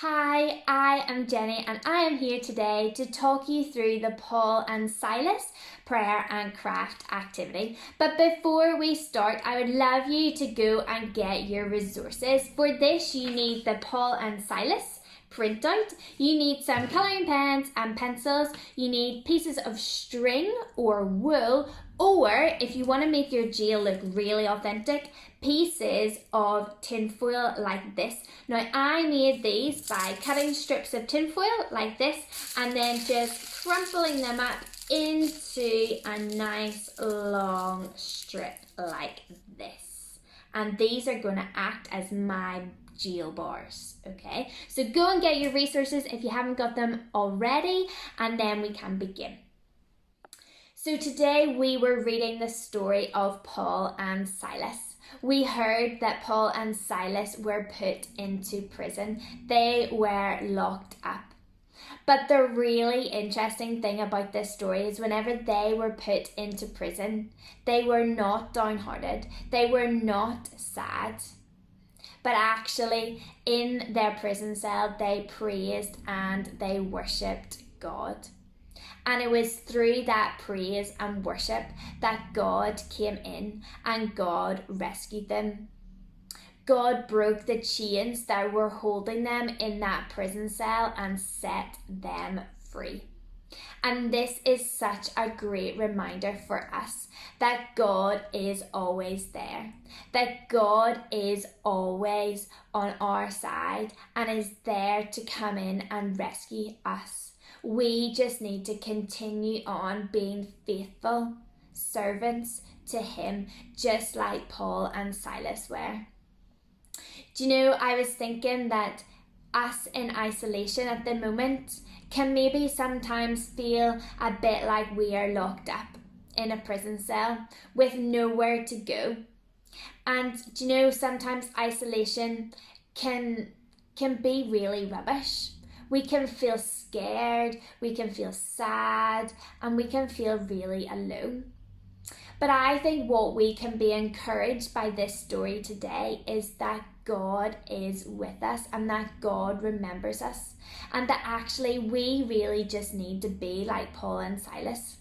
Hi, I am Jenny and I am here today to talk you through the Paul and Silas prayer and craft activity. But before we start, I would love you to go and get your resources. For this, you need the Paul and Silas printout, you need some colouring pens and pencils, you need pieces of string or wool, or if you want to make your jail look really authentic, pieces of tinfoil like this. Now I made these by cutting strips of tinfoil like this and then just crumpling them up into a nice long strip like this. And these are going to act as my jail bars. Okay, so go and get your resources if you haven't got them already, and then we can begin. So today we were reading the story of Paul and Silas. We heard that Paul and Silas were put into prison. They were locked up. But the really interesting thing about this story is whenever they were put into prison, they were not downhearted. They were not sad. But actually, in their prison cell, they praised and they worshipped God. And it was through that praise and worship that God came in and God rescued them. God broke the chains that were holding them in that prison cell and set them free. And this is such a great reminder for us that God is always there, that God is always on our side and is there to come in and rescue us. We just need to continue on being faithful servants to Him, just like Paul and Silas were. Do you know, I was thinking that us in isolation at the moment can maybe sometimes feel a bit like we are locked up in a prison cell with nowhere to go. And do you know, sometimes isolation can be really rubbish. We can feel scared, we can feel sad, and we can feel really alone. But I think what we can be encouraged by this story today is that God is with us and that God remembers us, and that actually we really just need to be like Paul and Silas.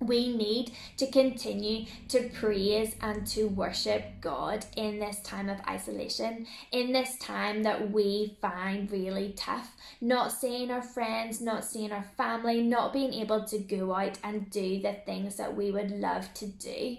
We need to continue to praise and to worship God in this time of isolation, in this time that we find really tough, not seeing our friends, not seeing our family, not being able to go out and do the things that we would love to do.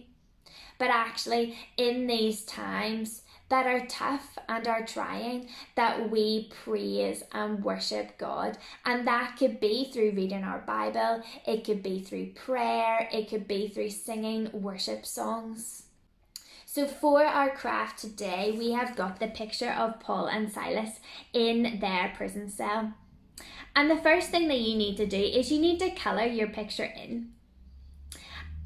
But actually, in these times that are tough and are trying, that we praise and worship God. And that could be through reading our Bible, it could be through prayer, it could be through singing worship songs. So for our craft today, we have got the picture of Paul and Silas in their prison cell. And the first thing that you need to do is you need to colour your picture in.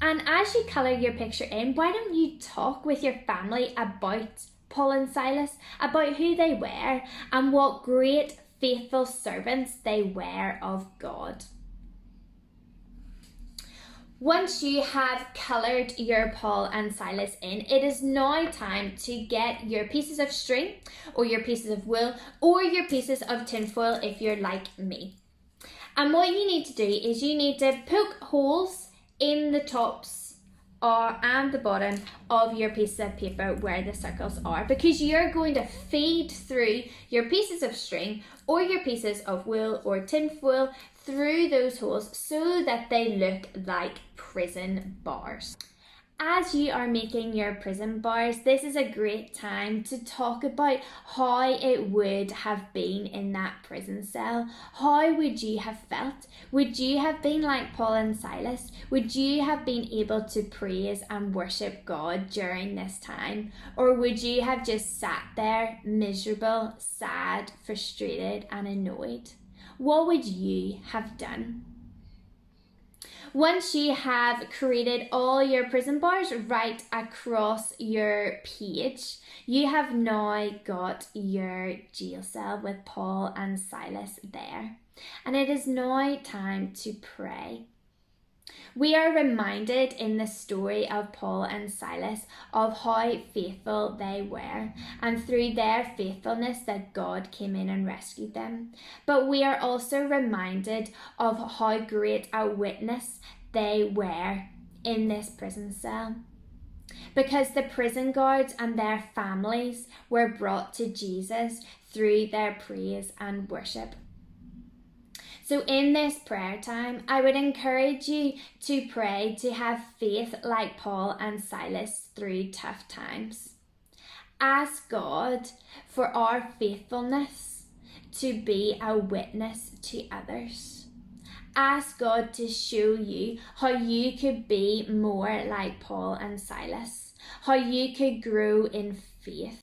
And as you colour your picture in, why don't you talk with your family about Paul and Silas, about who they were and what great faithful servants they were of God. Once you have coloured your Paul and Silas in, it is now time to get your pieces of string or your pieces of wool or your pieces of tinfoil if you're like me. And what you need to do is you need to poke holes in the tops and the bottom of your pieces of paper where the circles are, because you're going to feed through your pieces of string or your pieces of wool or tinfoil through those holes so that they look like prison bars. As you are making your prison bars, this is a great time to talk about how it would have been in that prison cell. How would you have felt? Would you have been like Paul and Silas? Would you have been able to praise and worship God during this time? Or would you have just sat there miserable, sad, frustrated and annoyed? What would you have done? Once you have created all your prison bars right across your page, you have now got your jail cell with Paul and Silas there. And it is now time to pray. We are reminded in the story of Paul and Silas of how faithful they were, and through their faithfulness that God came in and rescued them. But we are also reminded of how great a witness they were in this prison cell, because the prison guards and their families were brought to Jesus through their praise and worship. So in this prayer time, I would encourage you to pray to have faith like Paul and Silas through tough times. Ask God for our faithfulness to be a witness to others. Ask God to show you how you could be more like Paul and Silas, how you could grow in faith.